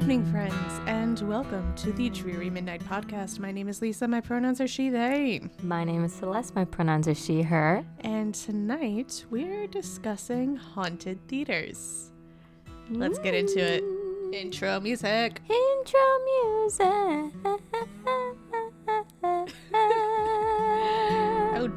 evening, friends, and welcome to the Dreary Midnight Podcast. My name is Lisa. My pronouns are she, they. My name is Celeste. My pronouns are she, her. And tonight we're discussing haunted theaters. Let's get into it. Intro music. Intro music. Oh.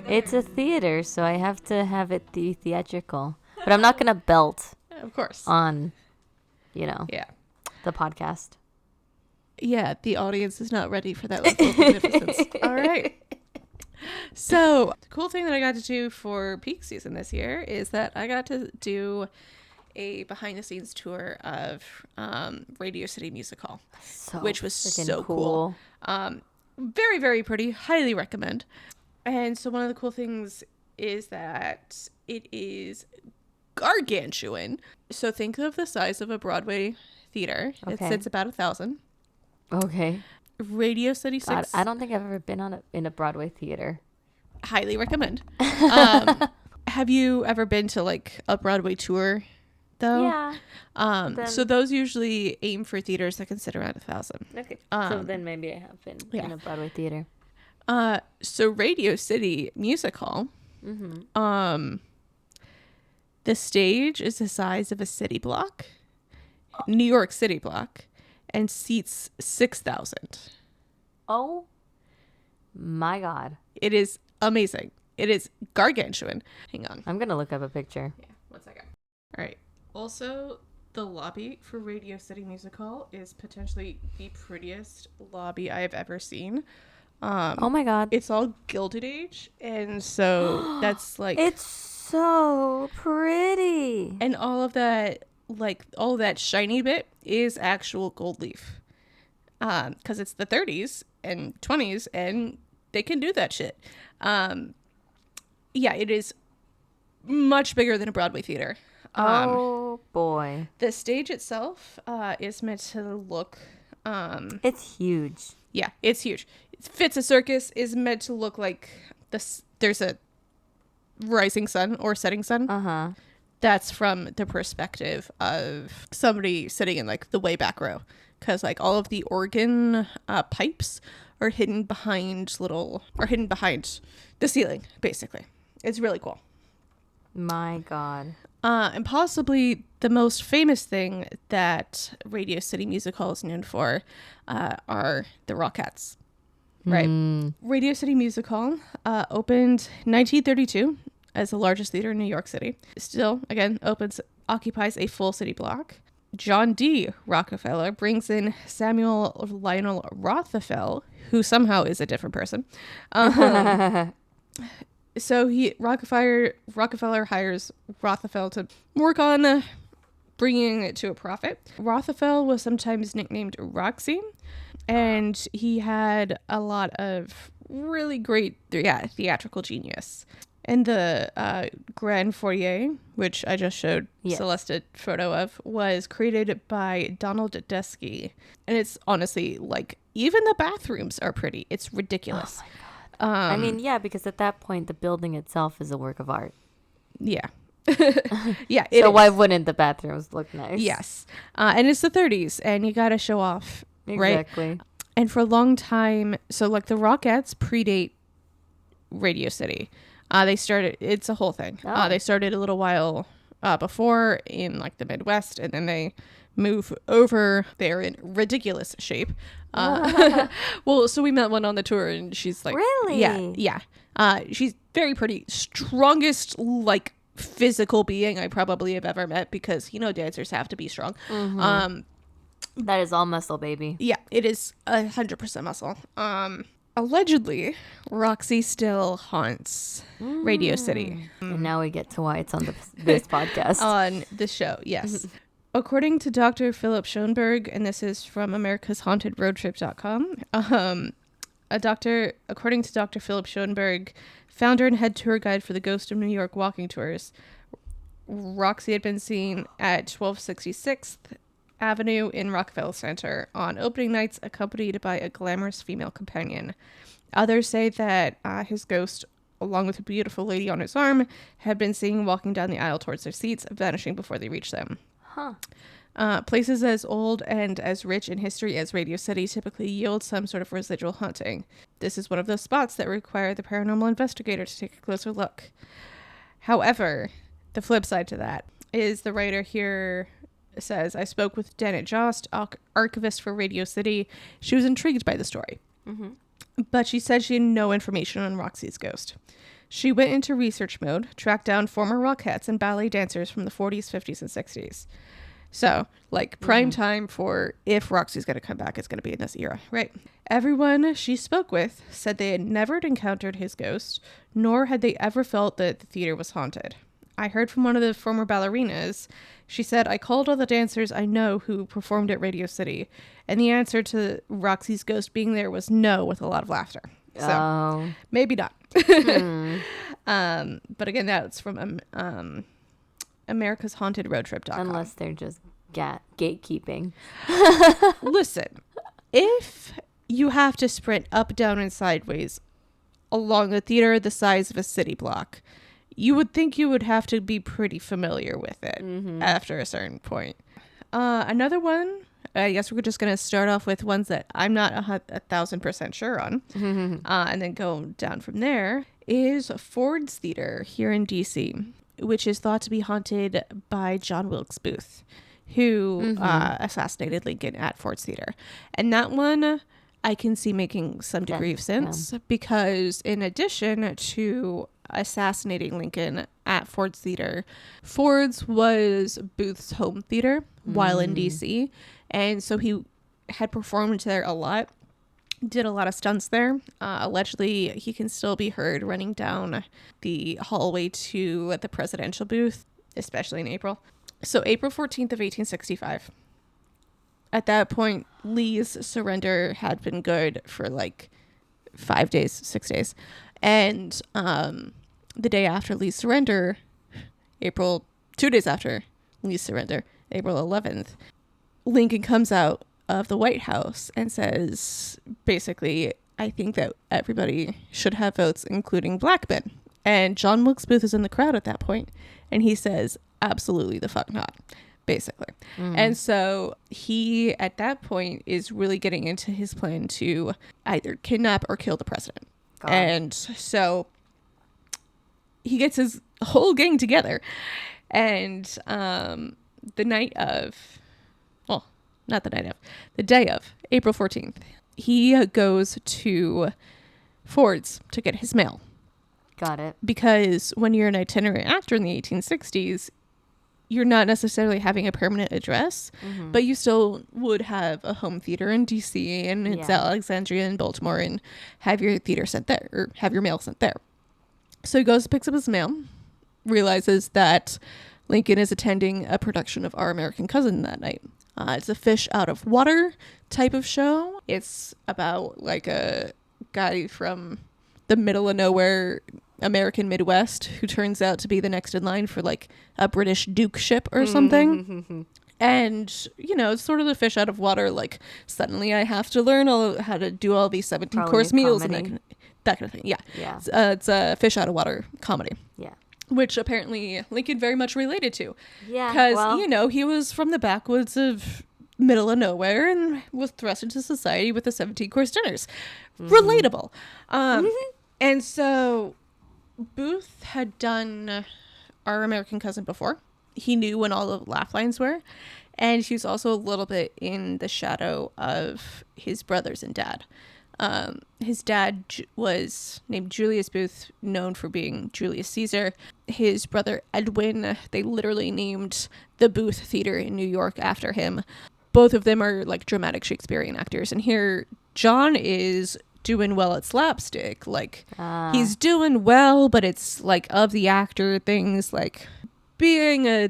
It's a theater, so I have to have it theatrical. But I'm not going to belt Of course. on, Yeah. the podcast. Yeah, the audience is not ready for that level of magnificence. All right. So, the cool thing that I got to do for peak season this year is that I got to do a behind-the-scenes tour of Radio City Music Hall, which was so cool. Very, very pretty. Highly recommend. And so one of the cool things is that it is gargantuan. So think of the size of a Broadway theater. Okay. It sits about 1,000. Okay. Radio City 6. God, I don't think I've ever been in a Broadway theater. Highly recommend. Have you ever been to like a Broadway tour though? Yeah. So those usually aim for theaters that can sit around 1,000. Okay. So then maybe I have been in a Broadway theater. So Radio City Music Hall, the stage is the size of a city block, New York City block, and seats 6,000. Oh my God. It is amazing. It is gargantuan. Hang on. I'm going to look up a picture. Yeah, 1 second. All right. Also, the lobby for Radio City Music Hall is potentially the prettiest lobby I have ever seen. Oh my God. It's all Gilded Age, and so that's like it's so pretty. And all of that shiny bit is actual gold leaf. Because it's the 30s and 20s and they can do that shit. Yeah, it is much bigger than a Broadway theater. Oh boy. The stage itself is meant to look it's huge. Yeah, it's huge. Fits a Circus is meant to look like this. There's a rising sun or setting sun. That's from the perspective of somebody sitting in like the way back row, because like all of the organ pipes are hidden behind the ceiling. Basically, it's really cool. My God. And possibly the most famous thing that Radio City Music Hall is known for are the Rockettes. Right. Radio City Music Hall opened 1932 as the largest theater in New York City. Still, again, occupies a full city block. John D. Rockefeller brings in Samuel Lionel Rothafel, who somehow is a different person. So Rockefeller hires Rothafel to work on bringing it to a profit. Rothafel was sometimes nicknamed Roxy, and he had a lot of really great theatrical genius. And the Grand Foyer, which I just showed Celeste a photo of, was created by Donald Desky. And it's honestly, like, even the bathrooms are pretty. It's ridiculous. Oh my God. I mean, yeah, because at that point, the building itself is a work of art. Yeah. Yeah. So why wouldn't the bathrooms look nice? Yes. And it's the 30s, and you got to show off, exactly. Right? And for a long time, so like the Rockettes predate Radio City. It's a whole thing. Oh. They started a little while before in like the Midwest, and then they move over. They're in ridiculous shape. Well, so we met one on the tour, and she's like, really? Yeah. She's very pretty. Strongest, like, physical being I probably have ever met, because, dancers have to be strong. That is all muscle, baby. Yeah, it is 100% muscle. Allegedly, Roxy still haunts Radio City. And now we get to why it's on this podcast. On the show, yes. According to Dr. Philip Schoenberg, and this is from americashauntedroadtrip.com, according to Dr. Philip Schoenberg, founder and head tour guide for the Ghost of New York walking tours, Roxy had been seen at 1266th Avenue in Rockefeller Center on opening nights, accompanied by a glamorous female companion. Others say that his ghost, along with a beautiful lady on his arm, had been seen walking down the aisle towards their seats, vanishing before they reached them. Huh. Places as old and as rich in history as Radio City typically yield some sort of residual haunting. This is one of those spots that require the paranormal investigator to take a closer look. However, the flip side to that is the writer here says, I spoke with Janet Jost, archivist for Radio City. She was intrigued by the story, but she said she had no information on Roxy's ghost. She went into research mode, tracked down former Rockettes and ballet dancers from the 40s, 50s, and 60s. So, like, prime time for if Roxy's going to come back, it's going to be in this era, right? Everyone she spoke with said they had never encountered his ghost, nor had they ever felt that the theater was haunted. I heard from one of the former ballerinas. She said, I called all the dancers I know who performed at Radio City, and the answer to Roxy's ghost being there was no, with a lot of laughter. So, maybe not. But again, that's from americashauntedroadtrip.com. Unless they're just gatekeeping. Listen, if you have to sprint up, down, and sideways along a theater the size of a city block, you would think you would have to be pretty familiar with it after a certain point. Another one, I guess we're just going to start off with ones that I'm not 1,000% sure on, and then go down from there, is Ford's Theater here in D.C., which is thought to be haunted by John Wilkes Booth, who assassinated Lincoln at Ford's Theater. And that one I can see making some degree of sense, because in addition to assassinating Lincoln at Ford's Theater, Ford's was Booth's home theater while in D.C., and so he had performed there a lot, did a lot of stunts there. Allegedly, he can still be heard running down the hallway to the presidential booth, especially in April. So April 14th of 1865. At that point, Lee's surrender had been good for like 6 days. And the day after Lee's surrender, 2 days after Lee's surrender, April 11th, Lincoln comes out of the White House and says, basically, I think that everybody should have votes, including black men. And John Wilkes Booth is in the crowd at that point, and he says, absolutely the fuck not, basically. And so he, at that point, is really getting into his plan to either kidnap or kill the president. God. And so he gets his whole gang together, and the day of April 14th, he goes to Ford's to get his mail. Got it. Because when you're an itinerant actor in the 1860s, you're not necessarily having a permanent address, but you still would have a home theater in DC and it's Alexandria and Baltimore, and have your theater sent there, or have your mail sent there. So he goes, picks up his mail, realizes that Lincoln is attending a production of Our American Cousin that night. It's a fish out of water type of show. It's about like a guy from the middle of nowhere American Midwest who turns out to be the next in line for like a British Duke ship or something. And, you know, it's sort of the fish out of water. Like, suddenly I have to learn how to do all these 17-course meals and that kind of thing. Yeah. It's a fish out of water comedy. Yeah. Which apparently Lincoln very much related to. Yeah. Because, you know, he was from the backwoods of middle of nowhere and was thrust into society with the 17-course dinners. Relatable. And so Booth had done Our American Cousin before. He knew when all the laugh lines were. And he was also a little bit in the shadow of his brothers and dad. His dad was named Julius Booth, known for being Julius Caesar. His brother Edwin, they literally named the Booth Theater in New York after him. Both of them are like dramatic Shakespearean actors. And here, John is doing well at slapstick. Like, he's doing well, but it's like of the actor things, like being a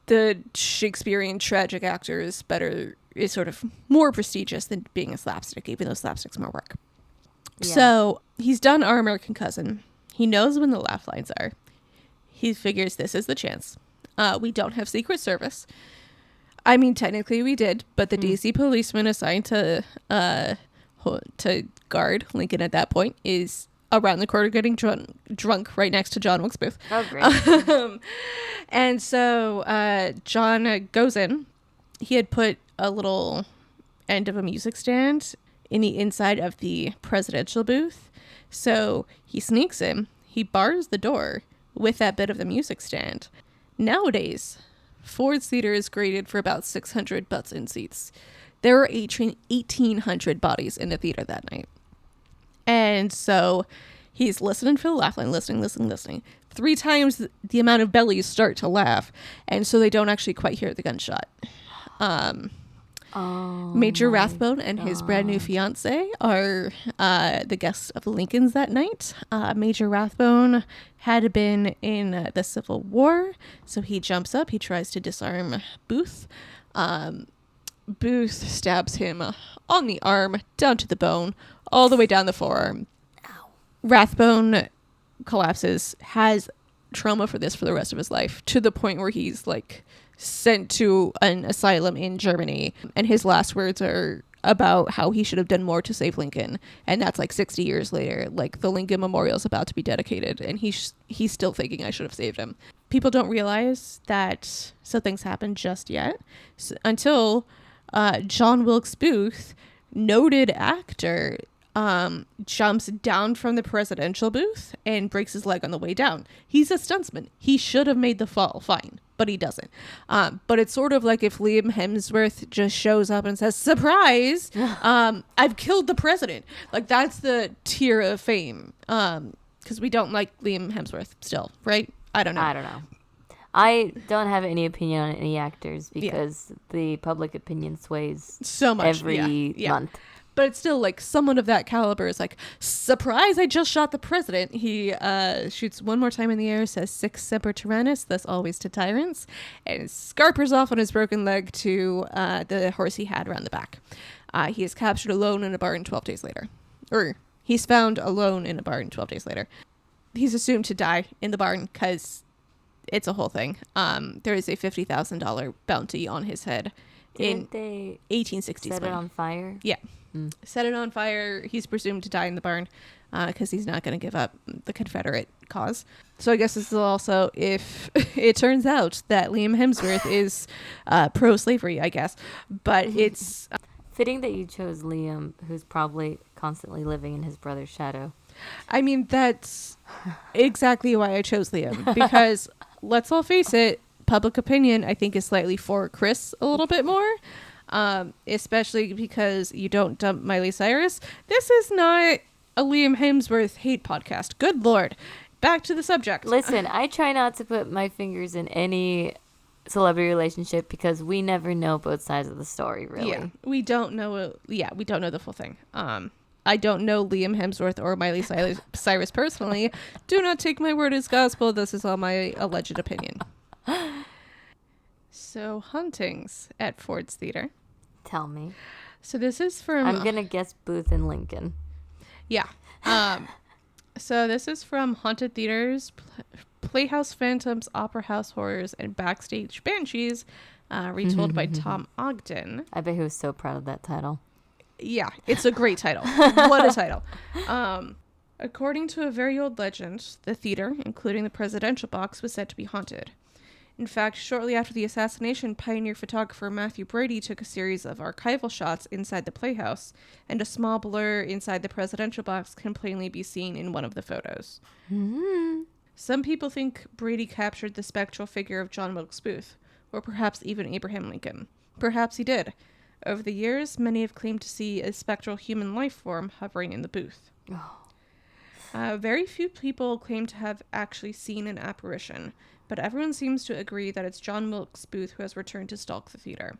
the Shakespearean tragic actor is sort of more prestigious than being a slapstick, even though slapstick's more work. Yeah. So he's done Our American Cousin. He knows when the laugh lines are. He figures this is the chance. We don't have Secret Service. I mean, technically we did, but the DC policeman assigned to guard Lincoln at that point is around the corner getting drunk right next to John Wilkes Booth. Oh, great. And so John goes in. He had put a little end of a music stand in the inside of the presidential booth. So he sneaks in. He bars the door with that bit of the music stand. Nowadays, Ford's Theater is graded for about 600 butts-in seats. There were 1,800 bodies in the theater that night. And so he's listening for the laugh line, listening. 3 times the amount of bellies start to laugh. And so they don't actually quite hear the gunshot. Major Rathbone and his brand new fiance are the guests of the Lincolns that night. Major Rathbone had been in the Civil War, so he jumps up. He tries to disarm Booth. Booth stabs him on the arm, down to the bone, all the way down the forearm. Ow. Rathbone collapses, has trauma for the rest of his life, to the point where he's like sent to an asylum in Germany, and his last words are about how he should have done more to save Lincoln. And that's like 60 years later. Like, the Lincoln Memorial is about to be dedicated, and he's still thinking, I should have saved him. People don't realize that things happen just yet until John Wilkes Booth, noted actor, jumps down from the presidential booth and breaks his leg on the way down. He's a stuntsman. He should have made the fall fine, but he doesn't. But it's sort of like if Liam Hemsworth just shows up and says, surprise, I've killed the president. Like, that's the tier of fame. Because we don't like Liam Hemsworth still, right? I don't know. I don't have any opinion on any actors because the public opinion sways so much every month. But it's still like someone of that caliber is like, surprise, I just shot the president. He shoots one more time in the air, says Sic semper tyrannis, thus always to tyrants, and scarpers off on his broken leg to the horse he had around the back. He is captured alone in a barn 12 days later. Or he's found alone in a barn 12 days later. He's assumed to die in the barn because it's a whole thing. There is a $50,000 bounty on his head. Didn't they 1860s. set it on fire? Yeah. Set it on fire. He's presumed to die in the barn because he's not going to give up the Confederate cause. So I guess this is also if it turns out that Liam Hemsworth is pro-slavery, I guess. But it's fitting that you chose Liam, who's probably constantly living in his brother's shadow. I mean, that's exactly why I chose Liam. Because let's all face it, public opinion, I think, is slightly for Chris a little bit more. Especially because you don't dump Miley Cyrus. This is not a Liam Hemsworth hate podcast. Good Lord. Back to the subject. Listen, I try not to put my fingers in any celebrity relationship because we never know both sides of the story, really. Yeah, we don't know. We don't know the full thing. I don't know Liam Hemsworth or Miley Cyrus personally. Do not take my word as gospel. This is all my alleged opinion. So, hauntings at Ford's Theater. Tell me. So this is from... I'm going to guess Booth and Lincoln. Yeah. So this is from Haunted Theaters, Playhouse Phantoms, Opera House Horrors, and Backstage Banshees, retold by Tom Ogden. I bet he was so proud of that title. Yeah, it's a great title. What a title. According to a very old legend, the theater, including the presidential box, was said to be haunted. In fact, shortly after the assassination, pioneer photographer Matthew Brady took a series of archival shots inside the Playhouse, and a small blur inside the presidential box can plainly be seen in one of the photos. Mm-hmm. Some people think Brady captured the spectral figure of John Wilkes Booth, or perhaps even Abraham Lincoln. Perhaps he did. Over the years, many have claimed to see a spectral human life form hovering in the booth. Oh. Very few people claim to have actually seen an apparition, but everyone seems to agree that it's John Wilkes Booth who has returned to stalk the theater.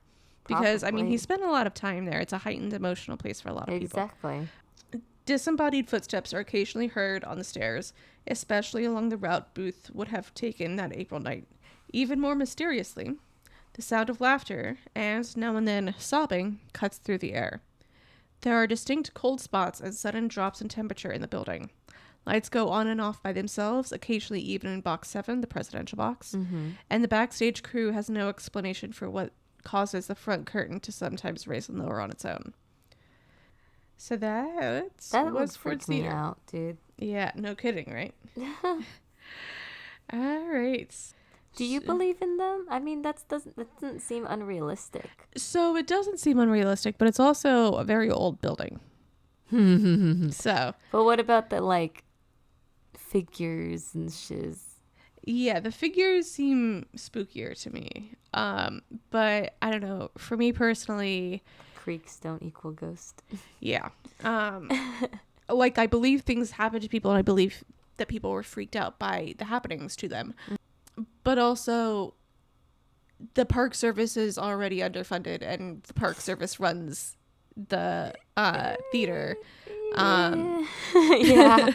Because, I mean, he spent a lot of time there. It's a heightened emotional place for a lot of people. Exactly. Disembodied footsteps are occasionally heard on the stairs, especially along the route Booth would have taken that April night. Even more mysteriously, The sound of laughter and, now and then, sobbing cuts through the air. There are distinct cold spots and sudden drops in temperature in the building. Lights go on and off by themselves, occasionally even in Box 7, the presidential box. Mm-hmm. And the backstage crew has no explanation for what causes the front curtain to sometimes raise and lower on its own. So that would freak me out, dude. Yeah, no kidding, right? All right. Do you believe in them? I mean, that doesn't seem unrealistic. So it doesn't seem unrealistic, but it's also a very old building. So. But what about the, like, figures and shiz? Yeah, the figures seem spookier to me. But I don't know. For me personally, Creaks don't equal ghost. Yeah. Like, I believe things happen to people, and I believe that people were freaked out by the happenings to them. But also, the park service is already underfunded, and the park service runs the theater. Yeah.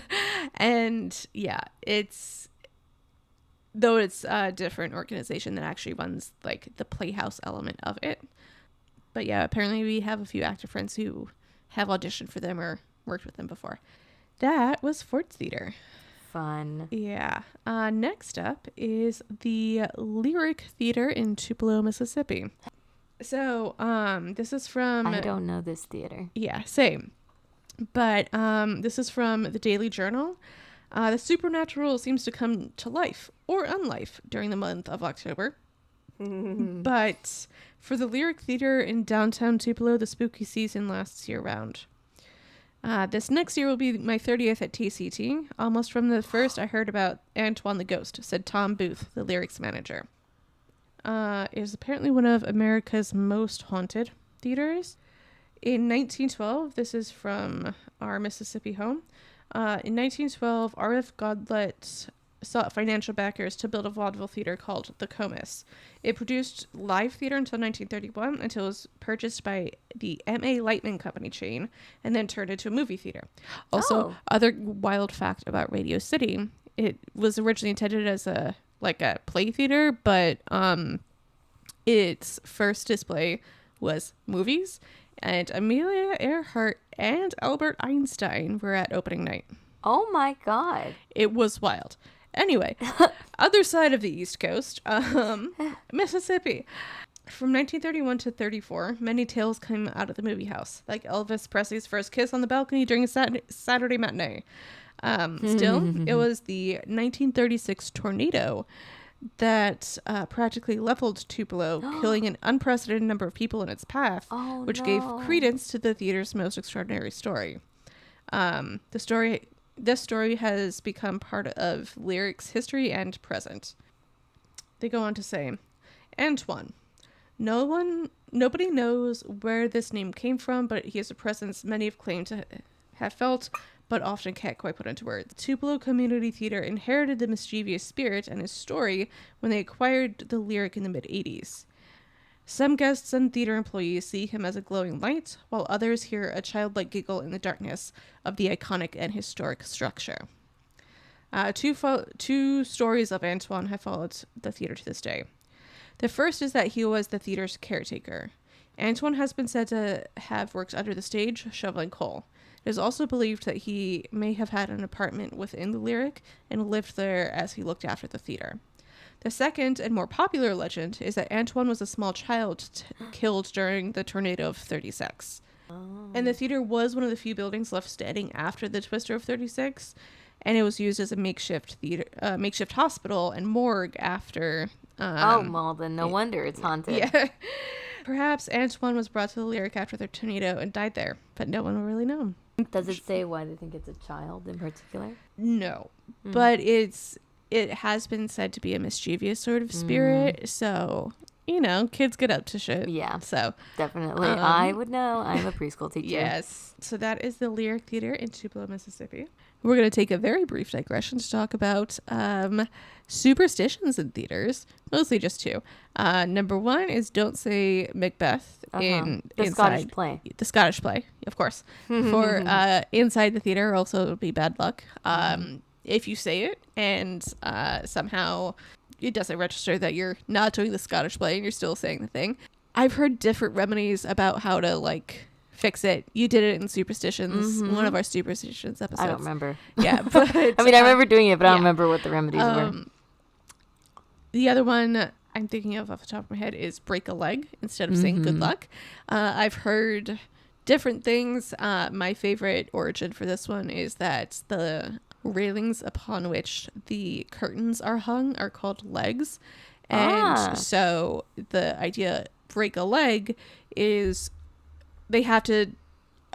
And yeah, it's a different organization that actually runs like the Playhouse element of it. But yeah, apparently we have a few actor friends who have auditioned for them or worked with them before. That was Ford's Theater. Fun. Yeah. Next up is the Lyric Theater in Tupelo, Mississippi. So, this is from... I don't know this theater. Yeah, same. But this is from the Daily Journal. The supernatural seems to come to life or unlife during the month of October. But for the Lyric Theater in downtown Tupelo, the spooky season lasts year-round. This next year will be my 30th at TCT. Almost from the first, I heard about Antoine the Ghost, said Tom Booth, the Lyrics manager. It is apparently one of America's most haunted theaters. In 1912, this is from our Mississippi home. In 1912, R.F. Godlet sought financial backers to build a vaudeville theater called the Comus. It produced live theater until 1931, until it was purchased by the M.A. Lightman Company chain, and then turned into a movie theater. Also, other wild fact about Radio City, it was originally intended as a play theater, but its first display was movies, and Amelia Earhart and Albert Einstein were at opening night. Oh my God. It was wild. Anyway, other side of the East Coast, Mississippi. From 1931 to 34, many tales came out of the movie house, like Elvis Presley's first kiss on the balcony during a Saturday matinee. Still, it was the 1936 tornado that practically leveled Tupelo, killing an unprecedented number of people in its path, which gave credence to the theater's most extraordinary story. This story has become part of Lyrics' history and present. They go on to say, Antoine. Nobody knows where this name came from, but he has a presence many have claimed to have felt, but often can't quite put into words. The Tupelo Community Theater inherited the mischievous spirit and his story when they acquired the Lyric in the mid-'80s. Some guests and theater employees see him as a glowing light, while others hear a childlike giggle in the darkness of the iconic and historic structure. Two stories of Antoine have followed the theater to this day. The first is that he was the theater's caretaker. Antoine has been said to have worked under the stage, shoveling coal. It is also believed that he may have had an apartment within the Lyric and lived there as he looked after the theater. The second and more popular legend is that Antoine was a small child killed during the tornado of 36. And the theater was one of the few buildings left standing after the twister of 36, and it was used as a makeshift hospital and morgue after. Well, then no wonder it's haunted. Yeah. Perhaps Antoine was brought to the Lyric after the tornado and died there, but no one will really know. Does it say why they think it's a child in particular? No, but it has been said to be a mischievous sort of spirit, so, kids get up to shit. Yeah, so definitely. I would know. I'm a preschool teacher. Yes. So that is the Lyric Theater in Tupelo, Mississippi. We're going to take a very brief digression to talk about superstitions in theaters, mostly just two. Number one is don't say Macbeth in the inside, Scottish play. The Scottish play, of course. For inside the theater, also it'll be bad luck. if you say it and somehow it doesn't register that you're not doing the Scottish play and you're still saying the thing. I've heard different remedies about how to like fix it. You did it in Superstitions, one of our Superstitions episodes. I don't remember. Yeah, but I mean, I remember doing it, but I don't remember what the remedies were. The other one I'm thinking of off the top of my head is break a leg instead of saying good luck. I've heard different things. My favorite origin for this one is that the railings upon which the curtains are hung are called legs. And so the idea break a leg is they have to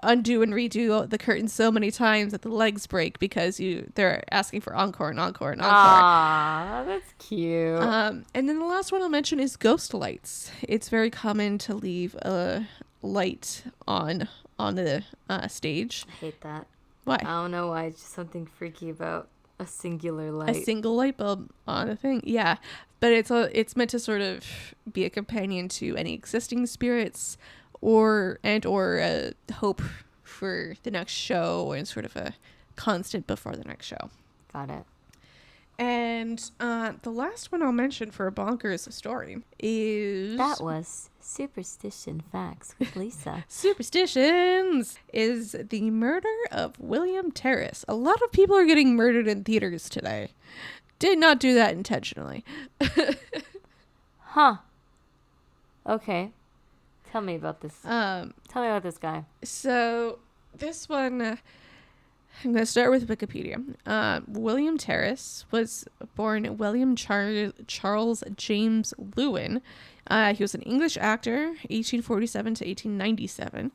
undo and redo the curtains so many times that the legs break because they're asking for encore and encore and encore. Ah, that's cute. And then the last one I'll mention is ghost lights. It's very common to leave a light on the stage. I hate that. Why? I don't know why. It's just something freaky about a singular light. A single light bulb on a thing. Yeah. But it's meant to sort of be a companion to any existing spirits or a hope for the next show and sort of a constant before the next show. Got it. And the last one I'll mention for a bonkers story is... That was Superstition Facts with Lisa. Superstitions is the murder of William Terrace. A lot of people are getting murdered in theaters today. Did not do that intentionally. Huh. Okay. Tell me about this. Tell me about this guy. So this one, I'm going to start with Wikipedia. William Terrace was born William Charles James Lewin. He was an English actor, 1847 to 1897.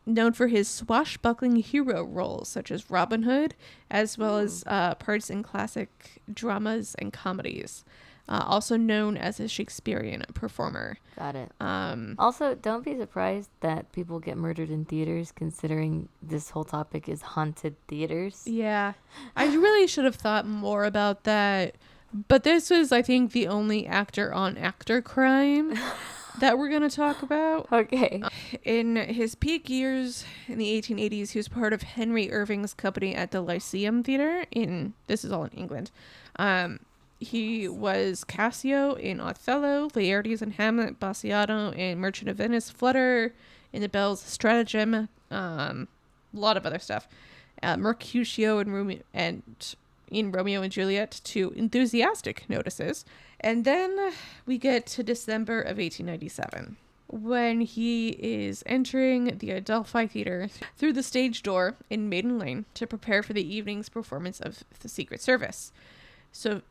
Known for his swashbuckling hero roles such as Robin Hood, as well as parts in classic dramas and comedies. Also known as a Shakespearean performer. Got it. Also, don't be surprised that people get murdered in theaters, considering this whole topic is haunted theaters. Yeah. I really should have thought more about that. But this was, I think, the only actor-on-actor crime that we're going to talk about. Okay. In his peak years in the 1880s, he was part of Henry Irving's company at the Lyceum Theatre this is all in England. He was Cassio in Othello, Laertes in Hamlet, Bassanio in Merchant of Venice, Flutter in The Belle's Stratagem, a lot of other stuff. Mercutio in Romeo and Juliet to enthusiastic notices. And then we get to December of 1897, when he is entering the Adelphi Theatre through the stage door in Maiden Lane to prepare for the evening's performance of The Secret Service. So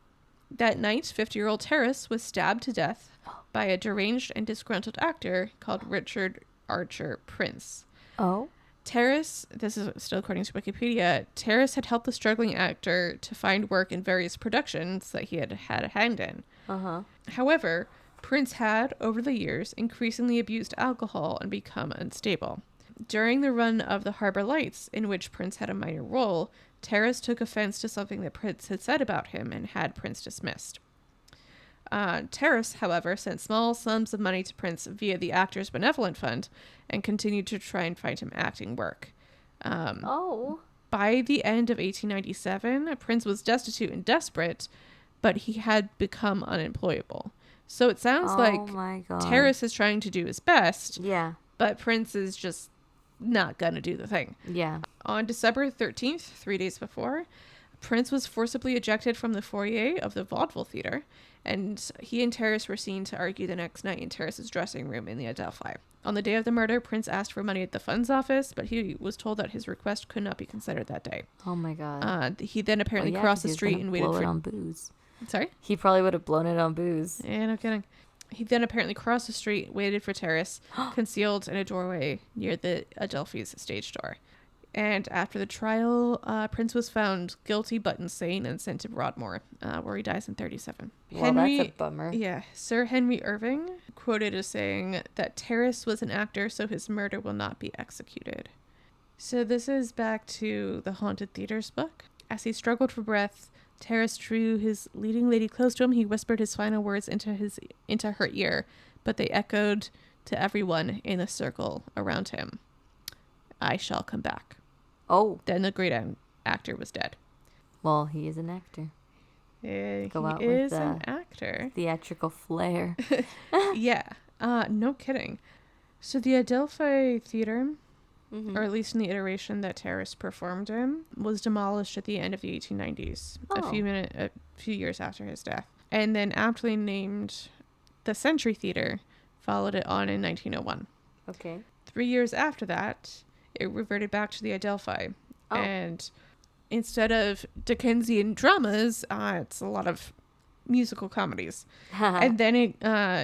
that night, 50-year-old Terrace was stabbed to death by a deranged and disgruntled actor called Richard Archer Prince. Oh? Terrace, this is still according to Wikipedia, Terrace had helped the struggling actor to find work in various productions that he had a hand in. Uh-huh. However, Prince had, over the years, increasingly abused alcohol and become unstable. During the run of The Harbor Lights, in which Prince had a minor role, Terrace took offense to something that Prince had said about him and had Prince dismissed. Terrace, however, sent small sums of money to Prince via the Actors Benevolent Fund and continued to try and find him acting work. By the end of 1897, Prince was destitute and desperate, but he had become unemployable. So it sounds like Terrace is trying to do his best, but Prince is just not gonna do the thing. Yeah. On December 13th, 3 days before, Prince was forcibly ejected from the foyer of the Vaudeville Theatre, and he and Terrace were seen to argue the next night in Terrace's dressing room in the Adelphi. On the day of the murder, Prince asked for money at the funds office, but he was told that his request could not be considered that day. Oh my God. He then apparently crossed the street and waited for... on booze. Sorry? He probably would have blown it on booze. Yeah, no kidding. He then apparently crossed the street, waited for Terrace, concealed in a doorway near the Adelphi's stage door. And after the trial, Prince was found guilty but insane and sent to Broadmoor, where he dies in 1937. Well, that's a bummer. Yeah. Sir Henry Irving, quoted as saying that Terrace was an actor, so his murder will not be executed. So this is back to the Haunted Theaters book. As he struggled for breath, Terrace drew his leading lady close to him. He whispered his final words into her ear, but they echoed to everyone in the circle around him. I shall come back. Oh. Then the great actor was dead. Well, he is an actor. He Go out is with an actor. Theatrical flair. Yeah. No kidding. So the Adelphi Theater, Mm-hmm. or at least in the iteration that Terrace performed in, was demolished at the end of the 1890s, a few years after his death. And then aptly named the Century Theater followed it on in 1901. Okay. 3 years after that, it reverted back to the Adelphi. Oh. And instead of Dickensian dramas, it's a lot of musical comedies. And then it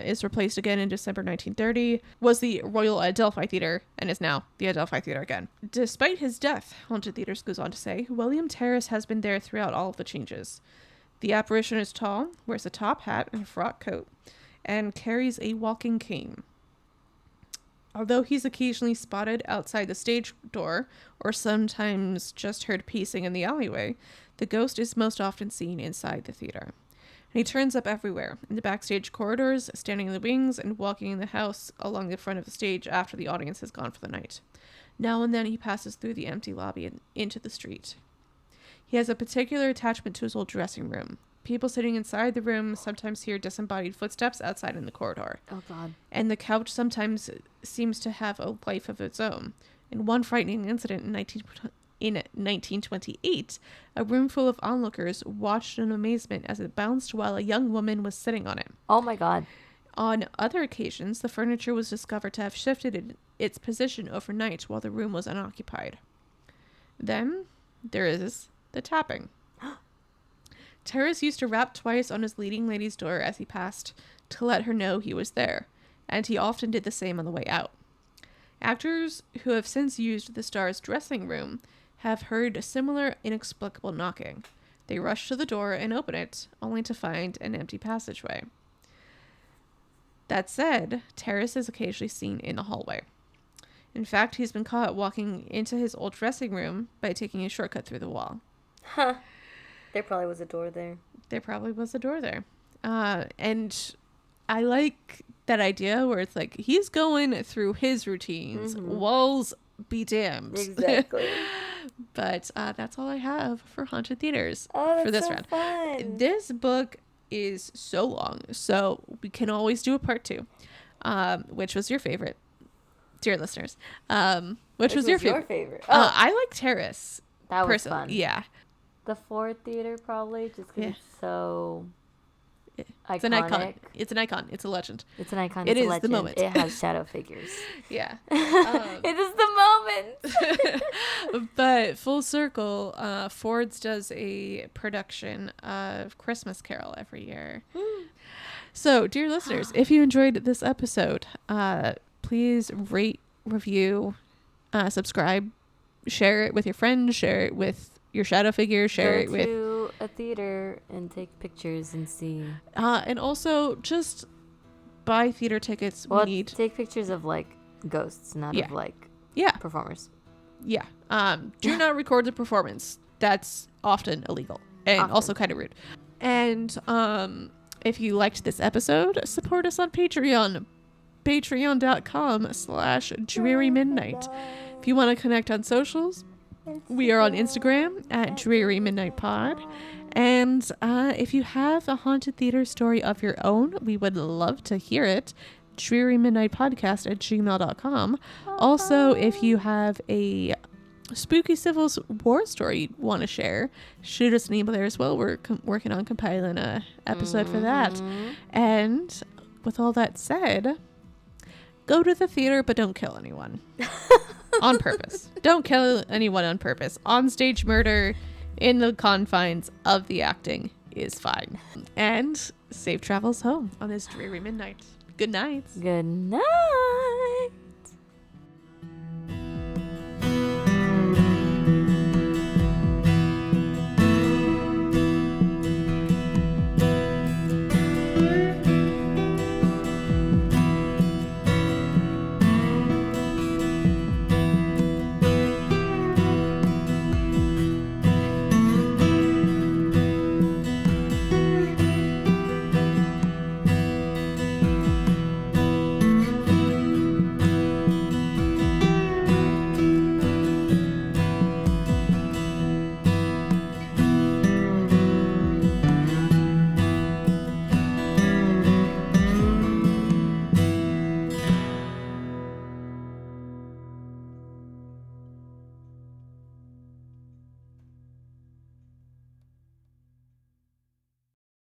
is replaced again in December 1930, was the Royal Adelphi Theatre, and is now the Adelphi Theatre again. Despite his death, Haunted Theatres goes on to say, William Terrace has been there throughout all of the changes. The apparition is tall, wears a top hat and a frock coat, and carries a walking cane. Although he's occasionally spotted outside the stage door, or sometimes just heard pacing in the alleyway, the ghost is most often seen inside the theater. And he turns up everywhere, in the backstage corridors, standing in the wings, and walking in the house along the front of the stage after the audience has gone for the night. Now and then he passes through the empty lobby and into the street. He has a particular attachment to his old dressing room. People sitting inside the room sometimes hear disembodied footsteps outside in the corridor. Oh, God. And the couch sometimes seems to have a life of its own. In one frightening incident in 1928, a room full of onlookers watched in amazement as it bounced while a young woman was sitting on it. Oh, my God. On other occasions, the furniture was discovered to have shifted its position overnight while the room was unoccupied. Then there is the tapping. Terrace used to rap twice on his leading lady's door as he passed to let her know he was there, and he often did the same on the way out. Actors who have since used the star's dressing room have heard a similar inexplicable knocking. They rush to the door and open it, only to find an empty passageway. That said, Terrace is occasionally seen in the hallway. In fact, he's been caught walking into his old dressing room by taking a shortcut through the wall. Huh. There probably was a door there. There probably was a door there. And I like that idea where it's like, he's going through his routines. Mm-hmm. Walls be damned. Exactly. But that's all I have for Haunted Theaters for this so round. Fun. This book is so long, so we can always do a part 2. Which was your favorite, dear listeners? Which was your favorite? Oh. I like Terrace. That was personally. fun. Yeah. The Ford Theater, probably, just because it's so iconic. It's an icon. It's an icon. It's a legend. It's an icon. It It's is a legend. the moment. It has shadow figures. Yeah. It is the moment. But full circle, Ford's does a production of Christmas Carol every year. So, dear listeners, if you enjoyed this episode, please rate, review, subscribe, share it with your friends, share it with your shadow figure, share it with... Go to a theater and take pictures and see. And also, just buy theater tickets. Well, we need... take pictures of, like, ghosts, not of, like, performers. Yeah. Do not record the performance. That's often illegal and also kind of rude. And if you liked this episode, support us on Patreon. Patreon.com/drearymidnight. If you want to connect on socials, we are on Instagram at drearymidnightpod. And if you have a haunted theater story of your own, we would love to hear it. drearymidnightpodcast@gmail.com. Also, if you have a spooky Civil War story you want to share, shoot us an email there as well. We're working on compiling a episode for that. And with all that said, go to the theater, but don't kill anyone. On purpose. Don't kill anyone on purpose. On-stage murder in the confines of the acting is fine. And safe travels home on this dreary midnight. Good night. Good night.